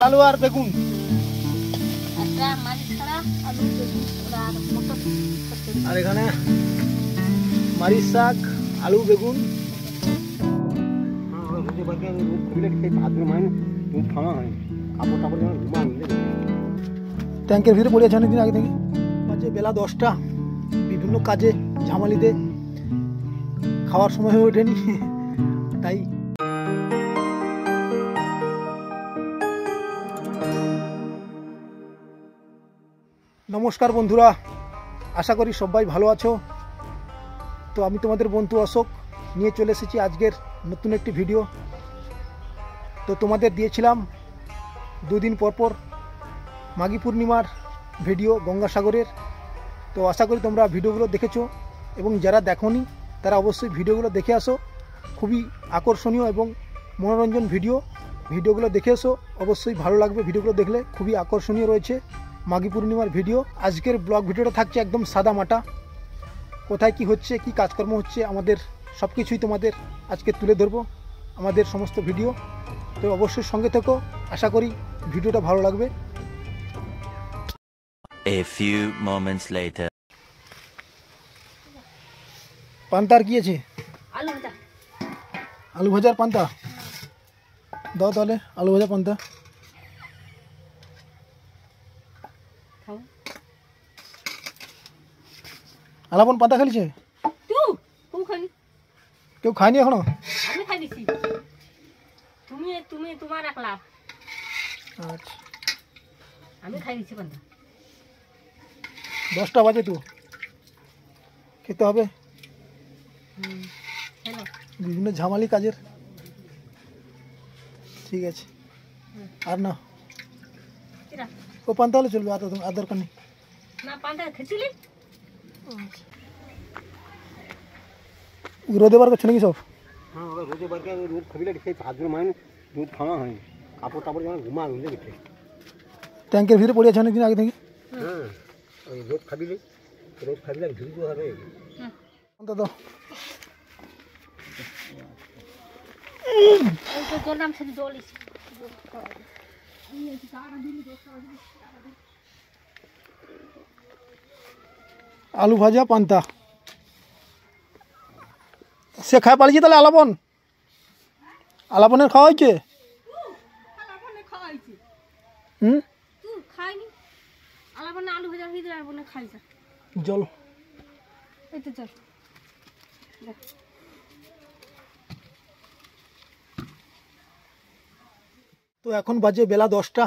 আলু আর বেগুন। আর এখানে মারিচ শাক, আলু, বেগুন। ট্যাঙ্কের ভিতরে পড়ে আছে অনেকদিন আগে থেকে। বাজে বেলা 10টা। বিভিন্ন কাজে ঝামালিতে খাওয়ার সময় হয়ে ওঠেনি, তাই নমস্কার বন্ধুরা, আশা করি সবাই ভালো আছো। তো আমি তোমাদের বন্ধু অশোক নিয়ে চলে এসেছি আজকের নতুন একটি ভিডিও। তো তোমাদের দিয়েছিলাম দুদিন পরপর মাঘী পূর্ণিমার ভিডিও গঙ্গাসাগরের। তো আশা করি তোমরা ভিডিওগুলো দেখেছো, এবং যারা দেখোনি তারা অবশ্যই ভিডিওগুলো দেখে আসো। খুবই আকর্ষণীয় এবং মনোরঞ্জন ভিডিওগুলো দেখে এসো, অবশ্যই ভালো লাগবে। ভিডিওগুলো দেখলে খুবই আকর্ষণীয় রয়েছে মাঘী পূর্ণিমার ভিডিও। আজকের ব্লগ ভিডিওটা থাকছে একদম সাদা মাটা, কোথায় কি হচ্ছে, কি কাজকর্ম হচ্ছে, আমাদের সব কিছুই তোমাদের আজকে তুলে ধরবো, আমাদের সমস্ত ভিডিও। তো অবশ্যই সঙ্গে থেকো, আশা করি ভিডিওটা ভালো লাগবে। A few moments later. Panther কি আছে? আলু ভাজার পান্তা দাও তাহলে। আলু ভাজা পান্তা আলাপন পান্তা খেলিছে? কেউ খায়নি এখনো? আমি খাই দিছি। তুমি তোমার একলা। আচ্ছা, আমি খাই দিছি পান্তা। 10টা বাজে, তো খেতে হবে। হ্যালো, বিভিন্ন ঝামালি কাজের। ঠিক আছে, আর না কিরা ও পান্তা হলে চলবে, আর দরকার নেই। না পান্তা খেছিলি? রোদে বার করছে নাকি সব? হ্যাঁ, রোদে বার করে রোদ খাবিলে সেই ভাদ্র মাইন দুধ খাওয়া হয়, কাপড় টাপড় যেমন ঘুমা রোদে গেছে। ট্যাঙ্কের ভিতরে পড়ে আছে অনেকদিন আগে থেকে। হ্যাঁ, ওই রোদ খাবিলে ঝুঁকতে হবে। পান্তা দাও। ওই তো তোর নাম ছেড়ে দলিস। আলু ভাজা পান্তা সে খায় পালিয়েছে। তাহলে আলাপনের খাওয়া হয়েছে? হুম, খাইনি। আলাপনে আলু ভাজা হয়ে দিলে আলাপনে খাইছে। জল এই তো চল। তো এখন বাজে বেলা 10টা।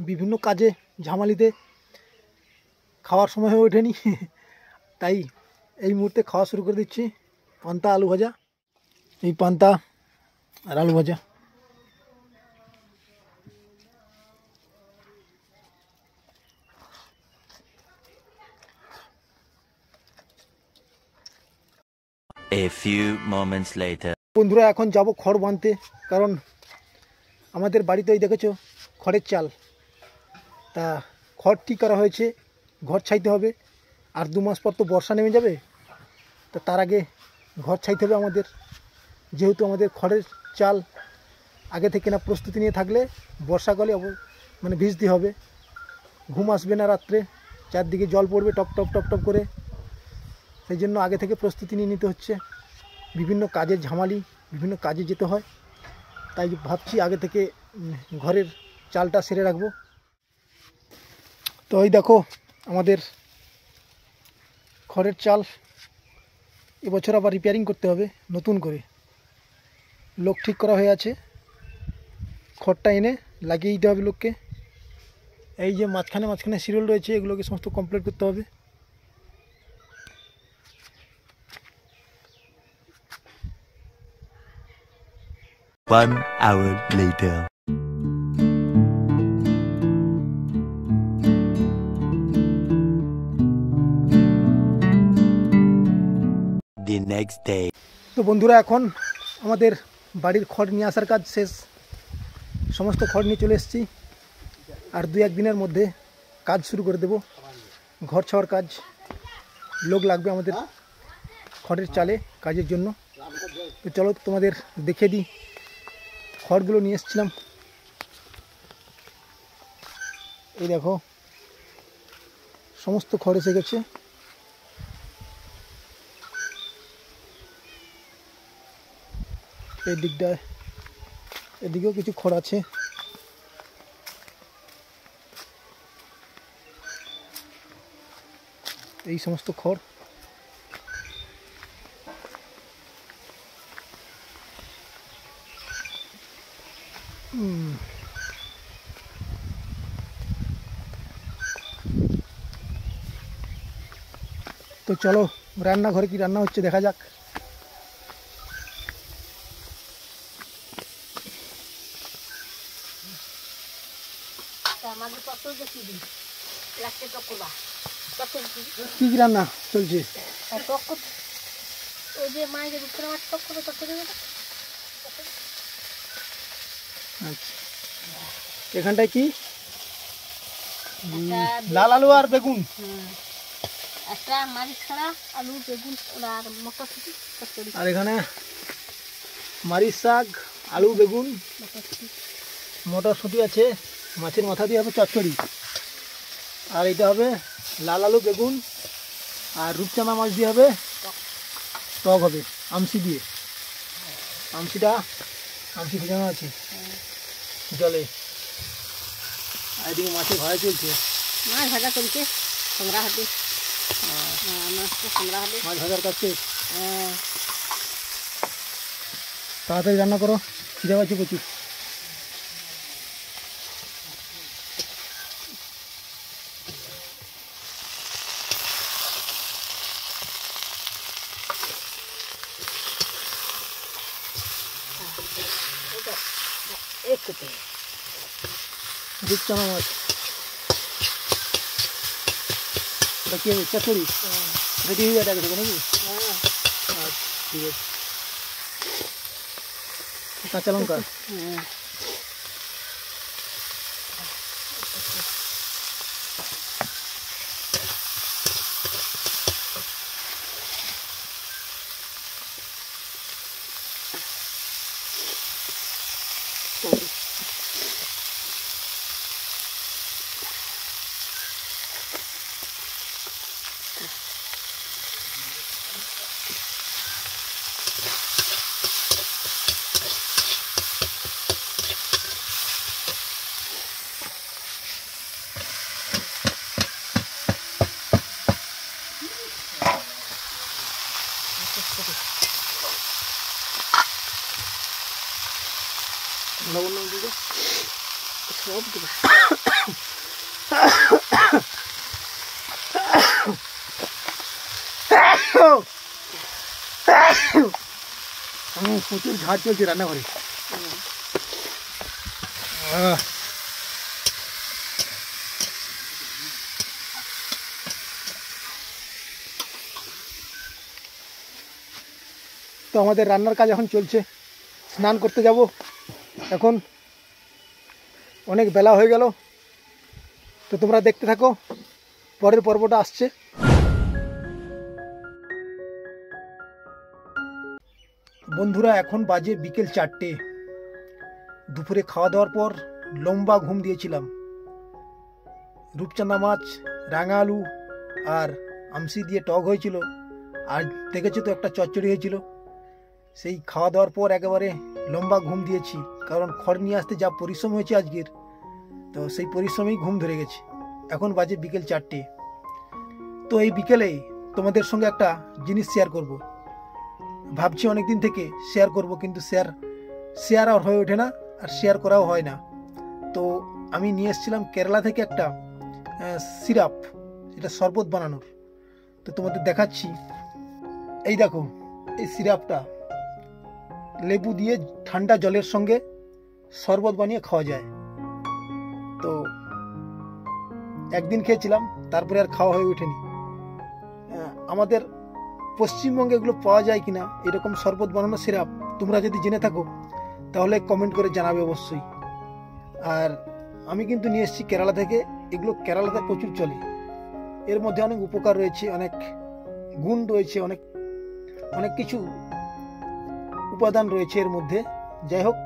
বিভিন্ন কাজে ঝামালিতে খাওয়ার সময় হয়ে ওঠেনি, তাই এই মুহূর্তে খাওয়া শুরু করে দিচ্ছি। পান্তা আলু ভাজা, এই পান্তা আর আলু ভাজা। A few moments later. বন্ধুরা, এখন যাব খড় বাঁধতে, কারণ আমাদের বাড়িতেই দেখেছো খড়ের চাল। তা খড় ঠিক করা হয়েছে, ঘর ছাইতে হবে। আর 2 মাস পর তো বর্ষা নেমে যাবে, তো তার আগে ঘর ছাইতে হবে আমাদের। যেহেতু আমাদের খড়ের চাল আগে থেকে না প্রস্তুতি নিয়ে থাকলে বর্ষাকালে মানে ভিজতে হবে, ঘুম আসবে না রাত্রে, চারদিকে জল পড়বে টপ টপ টপ টপ করে। সেই জন্য আগে থেকে প্রস্তুতি নিয়ে নিতে হচ্ছে। বিভিন্ন কাজের ঝামালি, বিভিন্ন কাজে যেতে হয়, তাই ভাবছি আগে থেকে ঘরের চালটা সেরে রাখবো। তো এই দেখো আমাদের খড়ের চাল এবছর আবার রিপেয়ারিং করতে হবে নতুন করে। লোক ঠিক করা হয়ে আছে, খড়টা এনে লাগিয়ে দিতে হবে লোককে। এই যে মাঝখানে সিরিয়াল রয়েছে, এগুলোকে সমস্ত কমপ্লিট করতে হবে। One hour later. The next day. তো বন্ধুরা, এখন আমাদের বাড়ির খড় নিয়ে আসার কাজ শেষ। সমস্ত খড় নিয়ে চলে এসেছি, আর 2-1 দিনের মধ্যে কাজ শুরু করে দেব। ঘর ছাওয়ার কাজ, লোক লাগবে আমাদের খড়ের চালে কাজের জন্য। তো চলো তোমাদের দেখে দিই। খড়গুলো নিয়ে এসেছিলাম, এই দেখো সমস্ত খড় এসে গেছে। এই দিকটায় এদিকেও কিছু খড় আছে। এই সমস্ত খড়। তো চলো রান্নাঘরে কি রান্না হচ্ছে দেখা যাক। আমাদের টকর দেখি দিই লাস্টে টকরবা টকর কি কি রান্না চলছে? টকর ওই যে মায়ের রূপসা মাছ টকর আচ্ছা, এখানটায় কি লাল আলু আর বেগুন। একটা মাছ ছাড়া আলু বেগুন আর মটরশুঁটি চচ্চড়ি। আর এখানে মারিচ শাক, আলু বেগুন, মটরশুঁটি আছে, মাছের মাথা দিয়ে হবে চচ্চড়ি। আর এটা হবে লাল আলু বেগুন আর রূপচাঁদা মাছ দিয়ে হবে টক হবে আমসি দিয়ে। আমসি ভেজানো আছে জলে। আর এদিকে মাছের ভাজা চলছে। মাছ ভাজা করছে সংগ্রহ হাতে মাছটা সংগ্রহ হাতে মাছ ভাজার কাছে হ্যাঁ। তাড়াতাড়ি রান্না করো, খিদে পাচ্ছে প্রচুর। রূপচাঁদা মাছ এটা কি হবে চচ্চড়ি রেডি হয়ে যাবে নাকি? আচ্ছা ঠিক আছে। কাঁচা লঙ্কা লবণ দিয়ে সব দেবো। প্রচুর ঝাঁজ চলছে রান্নাঘরে। তো আমাদের রান্নার কাজ এখন চলছে। স্নান করতে যাব এখন, অনেক বেলা হয়ে গেল। তো তোমরা দেখতে থাকো, পরের পর্বটা আসছে। বন্ধুরা এখন বাজে বিকেল 4টে। দুপুরে খাওয়া দাওয়ার পর লম্বা ঘুম দিয়েছিলাম। রূপচাঁদা মাছ, রাঙা আলু আর আমসি দিয়ে টক হয়েছিল। আর দেখেছো তো একটা চচ্চড়ি হয়েছিল। সেই খাওয়া দাওয়ার পর একেবারে লম্বা ঘুম দিয়েছি, কারণ খড় নিয়ে আসতে যা পরিশ্রম হয়েছে আজকের, তো সেই পরিশ্রমেই ঘুম ধরে গেছে। এখন বাজে বিকেল 4টে। তো এই বিকেলে তোমাদের সঙ্গে একটা জিনিস শেয়ার করব। ভাবছি অনেক দিন থেকে শেয়ার করব, কিন্তু শেয়ার আর হয়ে ওঠে না, আর শেয়ার করাও হয় না। তো আমি নিয়ে এসেছিলাম কেরালা থেকে একটা সিরাপ, এটা শরবত বানানোর। তো তোমাদের দেখাচ্ছি। এই দেখো, এই সিরাপটা লেবু দিয়ে ঠান্ডা জলের সঙ্গে শরবত বানিয়ে খাওয়া যায়। তো একদিন খেয়েছিলাম, তারপরে আর খাওয়া হয়ে ওঠেনি। আমাদের পশ্চিমবঙ্গে এগুলো পাওয়া যায় কিনা এরকম শরবত বানানো সিরাপ, তোমরা যদি জেনে থাকো তাহলে কমেন্ট করে জানাবে অবশ্যই। আর আমি কিন্তু নিয়ে এসেছি কেরালা থেকে। এগুলো কেরালাতে প্রচুর চলে। এর মধ্যে অনেক উপকার রয়েছে, অনেক গুণ রয়েছে, অনেক কিছু উপাদান রয়েছে এর মধ্যে। যাই হোক,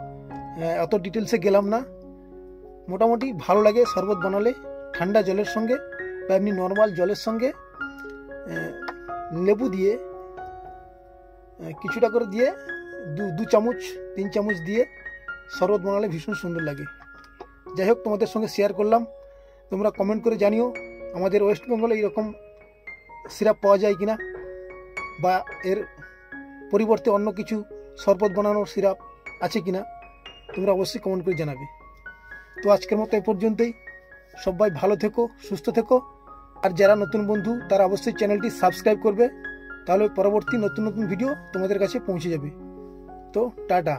অত ডিটেলসে গেলাম না। মোটামুটি ভালো লাগে শরবত বানালে, ঠান্ডা জলের সঙ্গে বা এমনি নর্মাল জলের সঙ্গে লেবু দিয়ে কিছুটা করে দিয়ে 2 চামচ 3 চামচ দিয়ে শরবত বানালে ভীষণ সুন্দর লাগে। যাই হোক, তোমাদের সঙ্গে শেয়ার করলাম। তোমরা কমেন্ট করে জানিও আমাদের ওয়েস্ট বেঙ্গলে এইরকম সিরাপ পাওয়া যায় কিনা, বা এর পরিবর্তে অন্য কিছু শরবত বানানোর সিরাপ আছে কিনা, তোমরা অবশ্যই কমেন্ট করে জানাবে। তো আজকের মতো এ পর্যন্তই। সবাই ভালো থেকো, সুস্থ থেকো। আর যারা নতুন বন্ধু তারা অবশ্যই চ্যানেলটি সাবস্ক্রাইব করবে, তাহলে পরবর্তী নতুন নতুন ভিডিও তোমাদের কাছে পৌঁছে যাবে। তো টাটা।